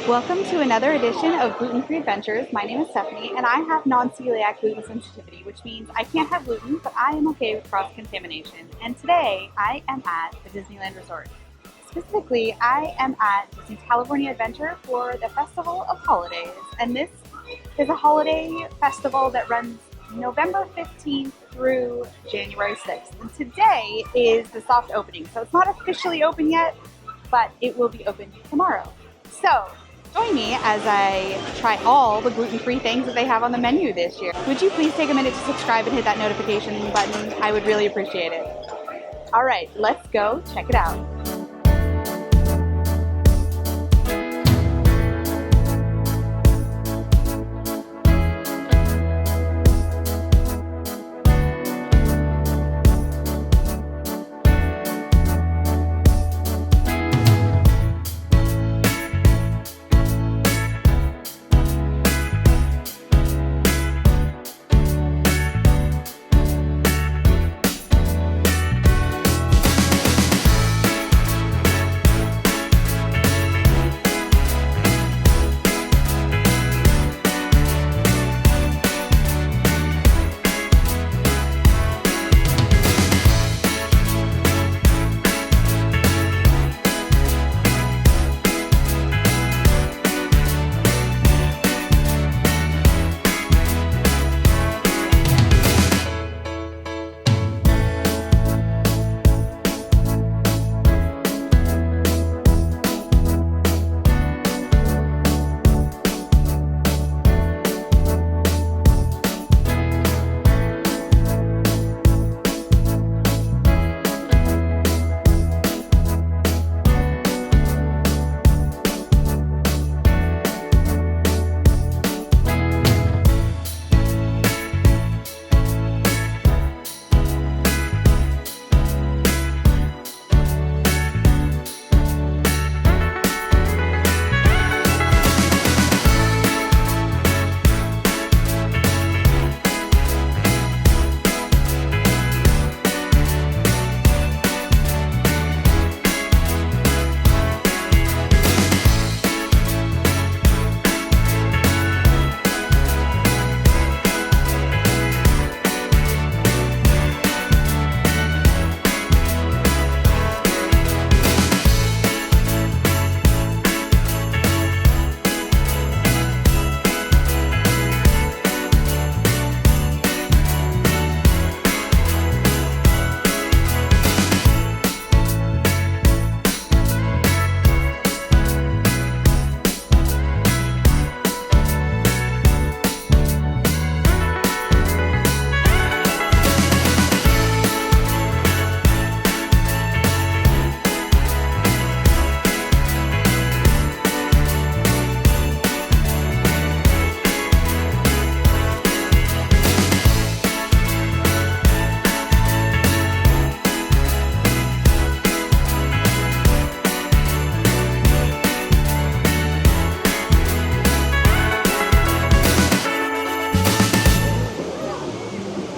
Welcome to another edition of Gluten-Free Adventures. My name is Stephanie, and I have non-celiac gluten sensitivity, which means I can't have gluten, but I am okay with cross-contamination. And today, I am at the Disneyland Resort. Specifically, I am at Disney's California Adventure for the Festival of Holidays. And this is a holiday festival that runs November 15th through January 6th. And today is the soft opening, so it's not officially open yet, but it will be open tomorrow. So, join me as I try all the gluten-free things that they have on the menu this year. Would you please take a minute to subscribe and hit that notification button? I would really appreciate it. All right, let's go check it out.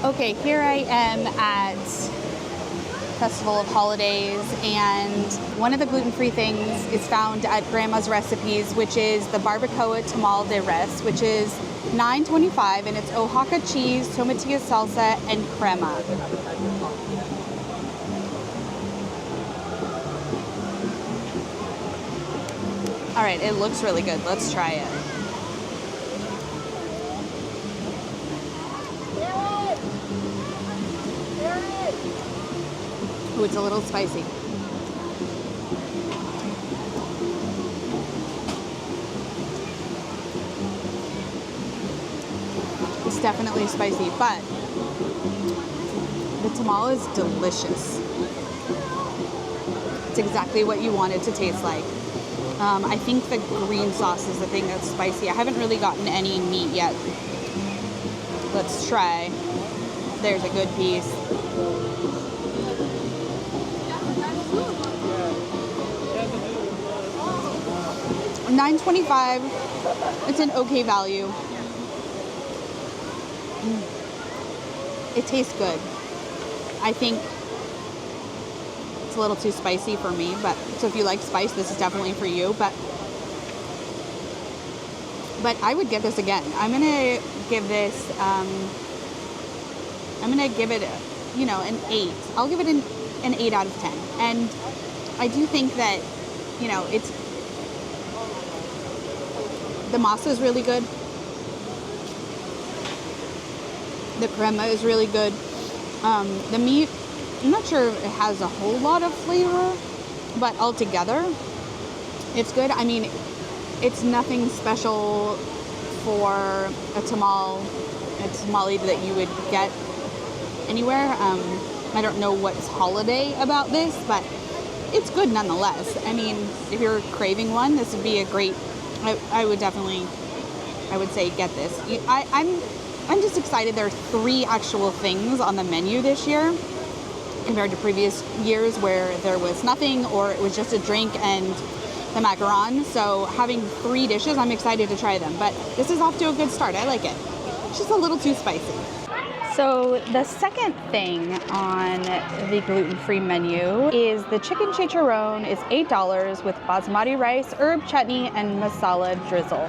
Okay, here I am at Festival of Holidays, and one of the gluten-free things is found at Grandma's Recipes, which is the barbacoa tamal de res, which is $9.25, and it's Oaxaca cheese, tomatilla salsa, and crema. All right, it looks really good. Let's try it. Ooh, it's a little spicy. It's definitely spicy, but the tamal is delicious. It's exactly what you want it to taste like. I think the green sauce is the thing that's spicy. I haven't really gotten any meat yet. Let's try. There's a good piece. $9.25. It's an okay value. It tastes good. I think it's a little too spicy for me, but so if you like spice, this is definitely for you. But but I would get this again. I'm gonna give this. I'm gonna give it, an 8. I'll give it an 8 out of 10. And I do think that, it's the masa is really good. The crema is really good. The meat, I'm not sure if it has a whole lot of flavor, but altogether, it's good. I mean, it's nothing special for a tamale that you would get anywhere. I don't know what's holiday about this, but it's good nonetheless. I mean, if you're craving one, this would be a great, I would say get this. I'm just excited there are 3 actual things on the menu this year compared to previous years where there was nothing or it was just a drink and the macaron. So having 3 dishes, I'm excited to try them. But this is off to a good start. I like it. It's just a little too spicy. So the second thing on the gluten-free menu is the chicken chicharron is $8 with basmati rice, herb chutney, and masala drizzle.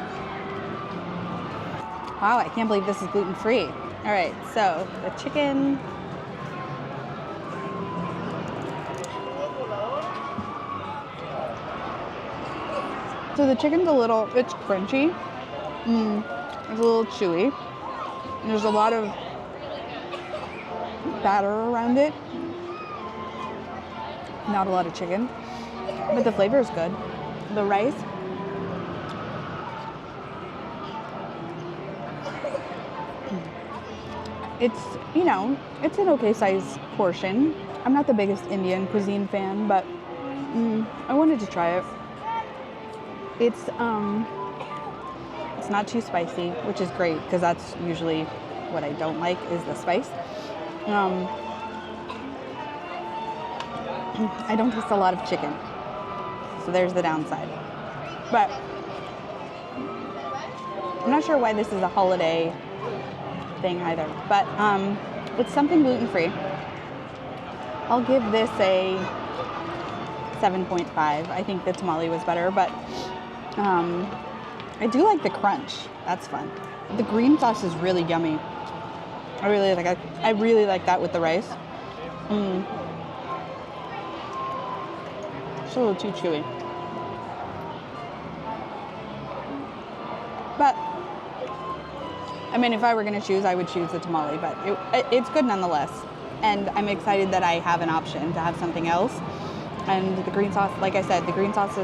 Wow, I can't believe this is gluten-free. All right, so the chicken. So the chicken's it's crunchy. It's a little chewy. And there's a lot of batter around it. Not a lot of chicken, but the flavor is good. The rice. It's an okay size portion. I'm not the biggest Indian cuisine fan, but I wanted to try it. It's not too spicy, which is great because that's usually what I don't like is the spice. I don't taste a lot of chicken, so there's the downside. But I'm not sure why this is a holiday thing either, but it's something gluten-free. I'll give this a 7.5. I think the tamale was better, but I do like the crunch. That's fun. The green sauce is really yummy. I really like that with the rice. It's a little too chewy. But I mean, if I were going to choose, I would choose the tamale, but it's good nonetheless. And I'm excited that I have an option to have something else. And the green sauce, like I said, the green sauce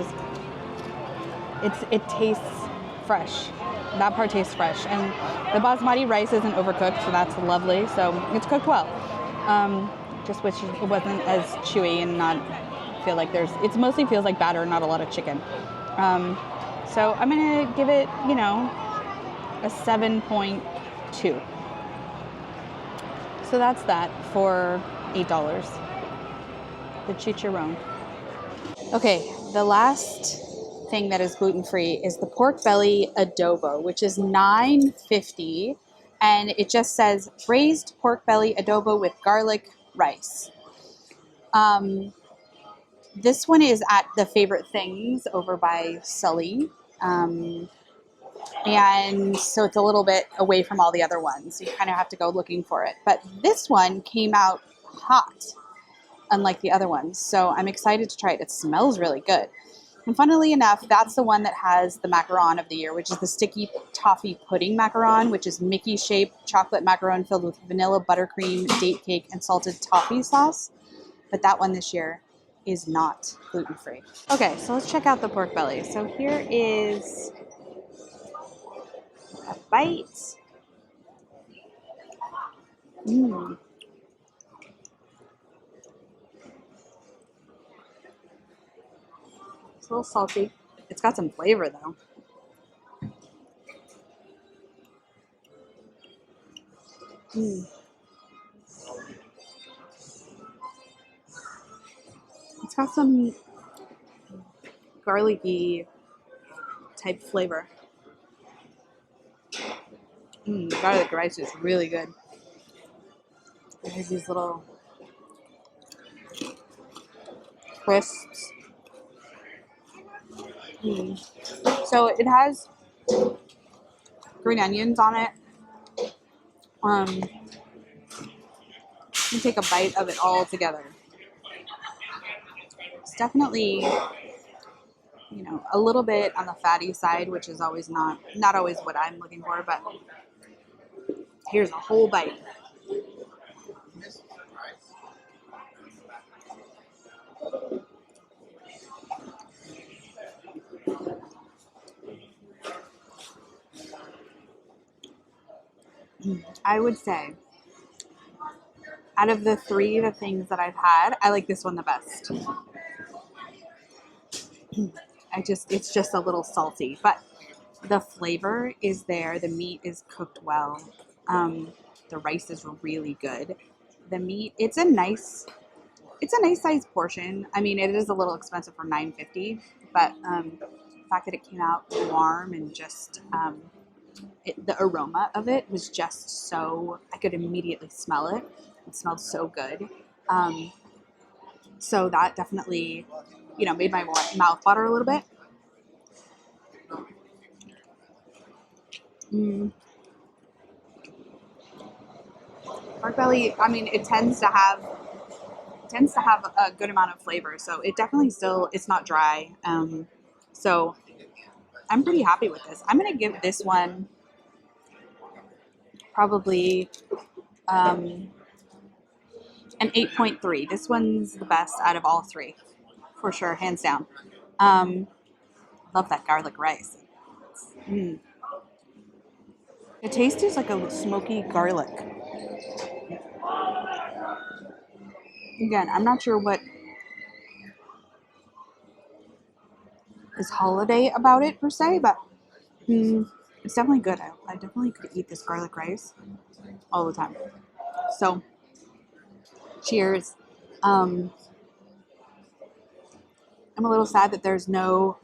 it tastes fresh. That part tastes fresh. And the basmati rice isn't overcooked, so that's lovely. So it's cooked well. Just wish it wasn't as chewy and not feel like it mostly feels like batter, not a lot of chicken. So I'm going to give it, a 7.2. So that's that for $8. The chicharron. Okay, the last thing that is gluten-free is the pork belly adobo, which is $9.50, and it just says braised pork belly adobo with garlic rice. This one is at the Favorite Things over by Sully. And so it's a little bit away from all the other ones. So you kind of have to go looking for it. But this one came out hot, unlike the other ones. So I'm excited to try it. It smells really good. And funnily enough, that's the one that has the macaron of the year, which is the sticky toffee pudding macaron, which is Mickey-shaped chocolate macaron filled with vanilla, buttercream, date cake, and salted toffee sauce. But that one this year is not gluten-free. Okay, so let's check out the pork belly. So here is a bite. It's a little salty. It's got some flavor though. It's got some garlicky type flavor. Garlic rice is really good. There's these little crisps. So it has green onions on it. You take a bite of it all together. It's definitely, you know, a little bit on the fatty side, which is always not always what I'm looking for, but here's a whole bite. I would say out of the things that I've had, I like this one the best. It's just a little salty, but the flavor is there. The meat is cooked well. The rice is really good. The meat, it's a nice size portion. I mean, it is a little expensive for $9.50, but the fact that it came out warm and just the aroma of it was just so, I could immediately smell it. It smelled so good. So that definitely, you know, made my mouth water a little bit. Pork belly, I mean, it tends to have a good amount of flavor, so it definitely still, it's not dry. So I'm pretty happy with this. I'm gonna give this one probably an 8.3. This one's the best out of all three, for sure, hands down. Love that garlic rice. The taste is like a smoky garlic. Again, I'm not sure what is holiday about it per se, but it's definitely good. I definitely could eat this garlic rice all the time. So, cheers. I'm a little sad that there's no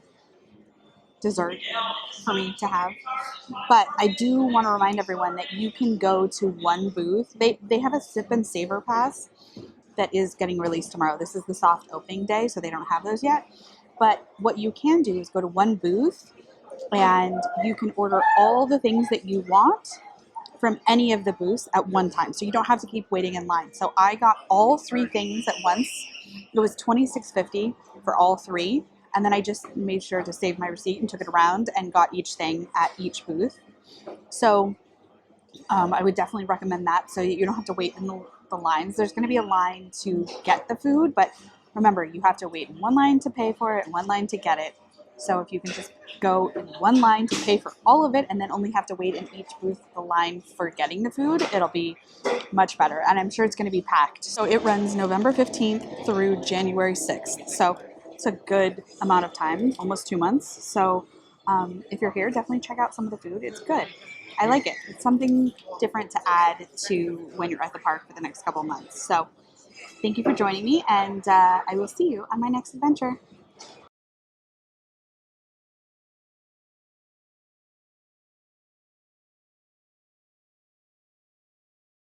dessert for me to have, but I do want to remind everyone that you can go to one booth. They have a sip and savor pass that is getting released tomorrow. This is the soft opening day, so they don't have those yet. But what you can do is go to one booth and you can order all the things that you want from any of the booths at one time. So you don't have to keep waiting in line. So I got all three things at once. It was $26.50 for all three. And then I just made sure to save my receipt and took it around and got each thing at each booth. So I would definitely recommend that so you don't have to wait in the lines. There's going to be a line to get the food, but remember, you have to wait in one line to pay for it and one line to get it. So if you can just go in one line to pay for all of it and then only have to wait in each booth the line for getting the food, it'll be much better. And I'm sure it's going to be packed. So it runs November 15th through January 6th. So it's a good amount of time, almost 2 months. So if you're here, definitely check out some of the food. It's good. I like it. It's something different to add to when you're at the park for the next couple of months. So thank you for joining me, and I will see you on my next adventure.